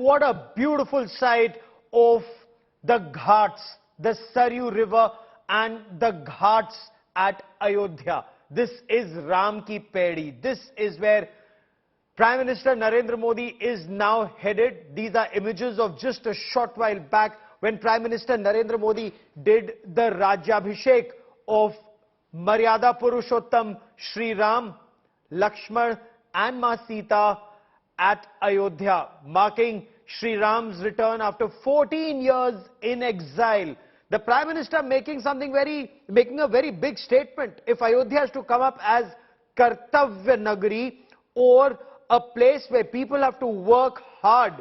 what a beautiful sight of the Ghats, the Saryu River and the Ghats at Ayodhya. This is Ram Ki Pedi. This is where Prime Minister Narendra Modi is now headed. These are images of just a short while back when Prime Minister Narendra Modi did the Rajyabhishek of Maryada Purushottam Shri Ram, Lakshman and Ma Sita at Ayodhya, marking Shri Ram's return after 14 years in exile. The Prime Minister making a very big statement. If Ayodhya has to come up as Kartavya Nagari, or a place where people have to work hard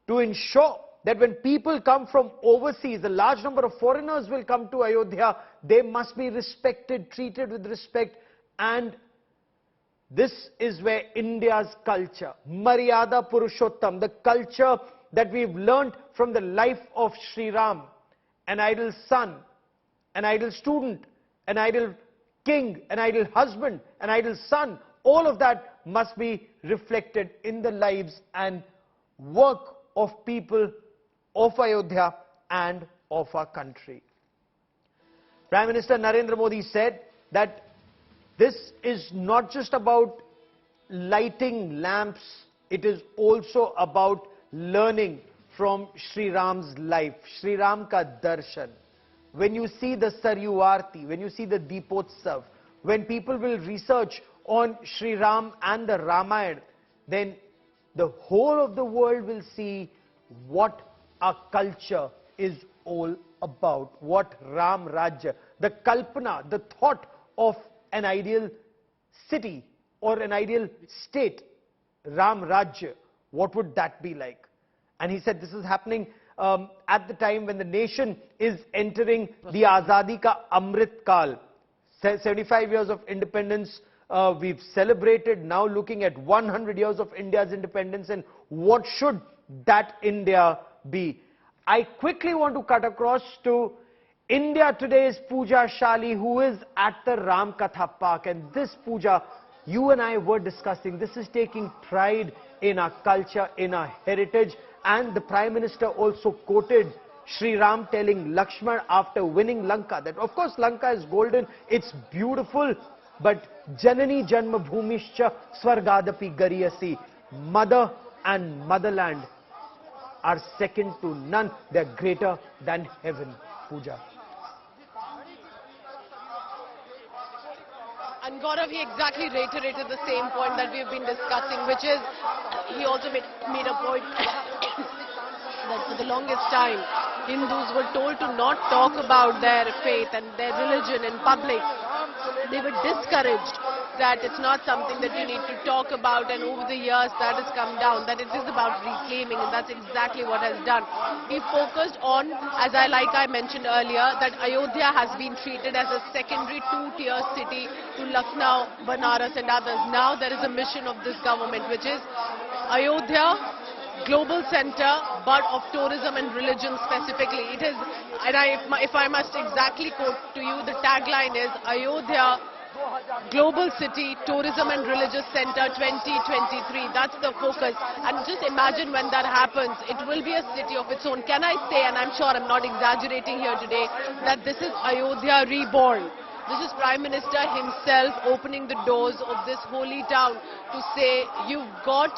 to ensure that when people come from overseas, a large number of foreigners will come to Ayodhya, they must be respected, treated with respect. And this is where India's culture, Maryada Purushottam, the culture that we've learnt from the life of Shri Ram, an ideal son, an ideal student, an ideal king, an ideal husband, an ideal son, all of that must be reflected in the lives and work of people of Ayodhya and of our country. Prime Minister Narendra Modi said that this is not just about lighting lamps, it is also about learning from Shri Ram's life, Shri Ram ka darshan. When you see the Saryu aarti, when you see the Deepotsav, when people will research on Shri Ram and the Ramayana, then the whole of the world will see what our culture is all about, what Ram Rajya, the Kalpana, the thought of an ideal city or an ideal state, Ram Rajya, what would that be like? And he said this is happening at the time when the nation is entering the Azadi ka Amrit Kal. 75 years of independence we've celebrated, now looking at 100 years of India's independence, and what should that India be? I quickly want to cut across to India Today's Pooja Shali, who is at the Ram Katha Park, and this Pooja, you and I were discussing, this is taking pride in our culture, in our heritage, and the Prime Minister also quoted Shri Ram telling Lakshman after winning Lanka that of course Lanka is golden, it's beautiful, but Janani Janmabhoomischa Swargadapi Gariyasi, mother and motherland are second to none, they're greater than heaven. Pooja. And Gaurav, he exactly reiterated the same point that we have been discussing, which is, he also made a point that for the longest time, Hindus were told to not talk about their faith and their religion in public. They were discouraged that it's not something that you need to talk about, and over the years that has come down, that it is about reclaiming, and that's exactly what has done. He focused on, as I mentioned earlier, that Ayodhya has been treated as a secondary two-tier city to Lucknow, Banaras and others. Now there is a mission of this government, which is Ayodhya global center, but of tourism and religion specifically. It is, and if I must exactly quote to you, the tagline is Ayodhya Global City, Tourism and Religious Center 2023. That's the focus. And just imagine when that happens, it will be a city of its own. Can I say, and I'm sure I'm not exaggerating here today, that this is Ayodhya reborn. This is Prime Minister himself opening the doors of this holy town to say, you've got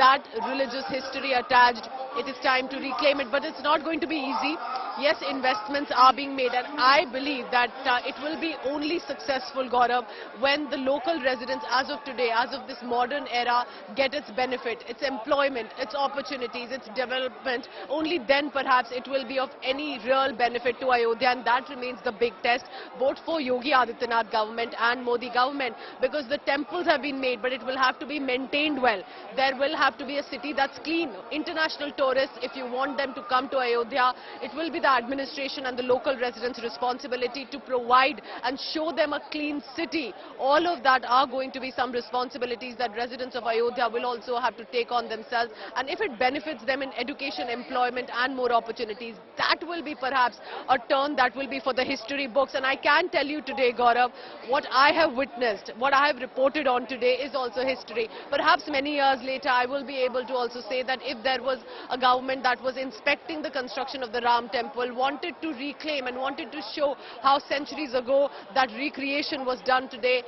that religious history attached. It is time to reclaim it, but it's not going to be easy. Yes, investments are being made, and I believe that it will be only successful, Gaurav, when the local residents, as of today, as of this modern era, get its benefit, its employment, its opportunities, its development. Only then perhaps it will be of any real benefit to Ayodhya, and that remains the big test, both for Yogi Adityanath government and Modi government, because the temples have been made, but it will have to be maintained well. There will have to be a city that's clean. International tourists, if you want them to come to Ayodhya, it will be the administration and the local residents' responsibility to provide and show them a clean city. All of that are going to be some responsibilities that residents of Ayodhya will also have to take on themselves. And if it benefits them in education, employment and more opportunities, that will be perhaps a turn that will be for the history books. And I can tell you today, Gaurav, what I have witnessed, what I have reported on today is also history. Perhaps many years later, I will be able to also say that if there was a government that was inspecting the construction of the Ram temple, wanted to reclaim and wanted to show how centuries ago that recreation was done today,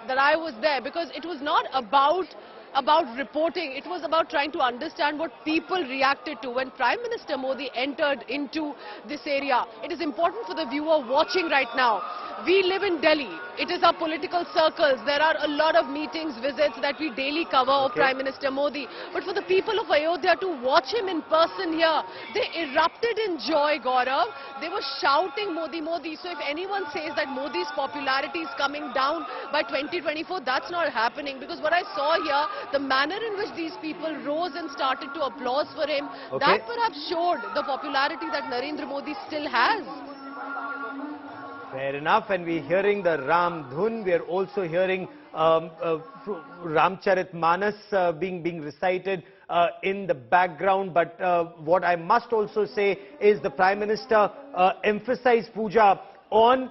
that I was there, because it was not about reporting, it was about trying to understand what people reacted to when Prime Minister Modi entered into this area. It is important for the viewer watching right now. We live in Delhi. It is our political circles. There are a lot of meetings, visits that we daily cover of Prime Minister Modi. But for the people of Ayodhya to watch him in person here, they erupted in joy, Gaurav. They were shouting Modi, Modi. So if anyone says that Modi's popularity is coming down by 2024, that's not happening. Because what I saw here, the manner in which these people rose and started to applause for him, that perhaps showed the popularity that Narendra Modi still has. Fair enough, and we're hearing the Ram Dhun. We're also hearing Ramcharitmanas being recited in the background. But what I must also say is the Prime Minister emphasized, Pooja, on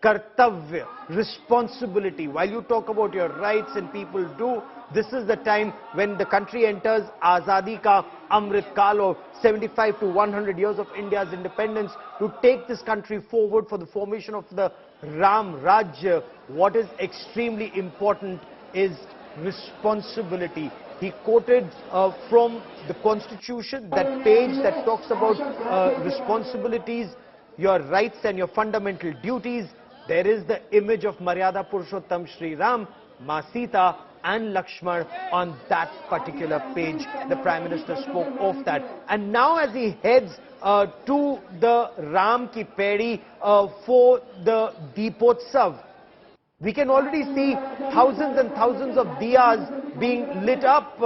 kartavya, responsibility. While you talk about your rights and people do, this is the time when the country enters Azadi Ka Amrit Kal, or 75 to 100 years of India's independence, to take this country forward for the formation of the Ram Rajya. What is extremely important is responsibility. He quoted from the Constitution, that page that talks about responsibilities, your rights and your fundamental duties. There is the image of Maryada Purushottam Shri Ram, Ma Sita and Lakshman on that particular page. The Prime Minister spoke of that. And now as he heads to the Ram Ki Pedi for the Deepotsav, we can already see thousands and thousands of diyas being lit up,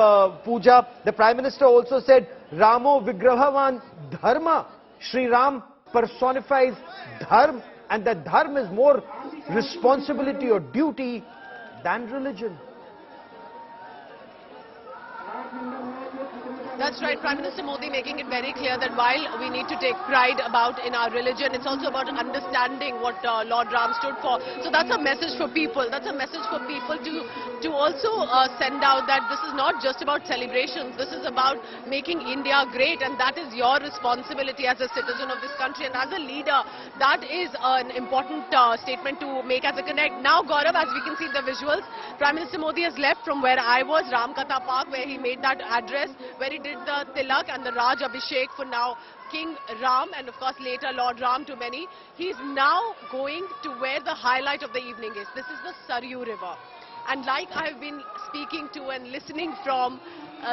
Pooja. The Prime Minister also said, Ramo Vigrahavan Dharma. Shri Ram personifies dharma, and that dharma is more responsibility or duty than religion. That's right, Prime Minister Modi making it very clear that while we need to take pride about in our religion, it's also about understanding what Lord Ram stood for. So that's a message for people. That's a message for people to also send out that this is not just about celebrations. This is about making India great, and that is your responsibility as a citizen of this country. And as a leader, that is an important statement to make as a connect. Now, Gaurav, as we can see the visuals, Prime Minister Modi has left from where I was, Ram Katha Park, where he made that address, where he did the Tilak and the Raj Abhishek for now King Ram, and of course later Lord Ram to many. He is now going to where the highlight of the evening is. This is the Saryu River. And like I have been speaking to and listening from,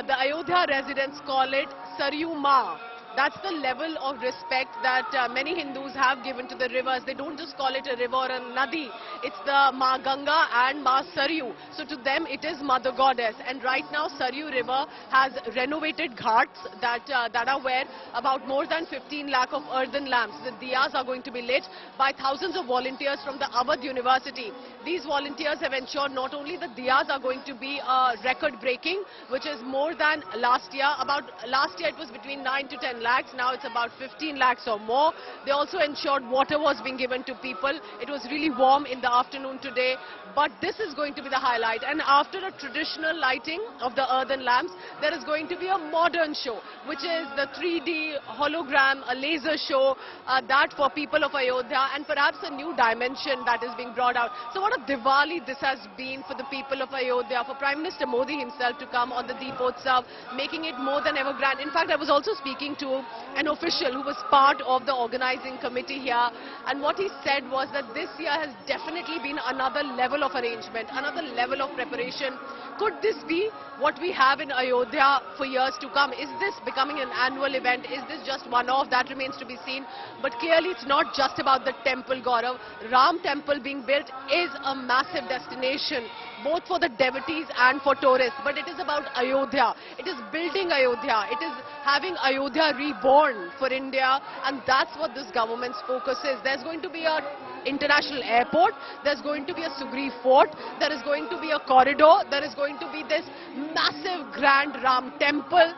the Ayodhya residents call it Saryu Ma. That's the level of respect that many Hindus have given to the rivers. They don't just call it a river or a nadi. It's the Ma Ganga and Ma Saryu. So to them it is Mother Goddess. And right now Saryu River has renovated ghats that are where about more than 15 lakh of earthen lamps. The Diyas are going to be lit by thousands of volunteers from the Awadh University. These volunteers have ensured not only the Diyas are going to be record breaking, which is more than last year. About last year it was between 9 to 10 lakhs. Now it's about 15 lakhs or more. They also ensured water was being given to people. It was really warm in the afternoon today. But this is going to be the highlight. And after a traditional lighting of the earthen lamps, there is going to be a modern show, which is the 3D hologram, a laser show, that for people of Ayodhya, and perhaps a new dimension that is being brought out. So what a Diwali this has been for the people of Ayodhya, for Prime Minister Modi himself to come on the Deepotsav, making it more than ever grand. In fact, I was also speaking to an official who was part of the organizing committee here, and what he said was that this year has definitely been another level of arrangement, another level of preparation. Could this be what we have in Ayodhya for years to come. Is this becoming an annual event? Is this just one-off? That remains to be seen. But clearly it's not just about the temple, Gaurav. Ram temple being built is a massive destination, both for the devotees and for tourists. But it is about Ayodhya. It is building Ayodhya. It is having Ayodhya reborn for India. And that's what this government's focus is. There's going to be a international airport, there's going to be a Sugri fort, there is going to be a corridor, there is going to be this massive grand Ram temple,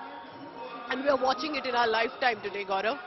and we are watching it in our lifetime today, Gaurav.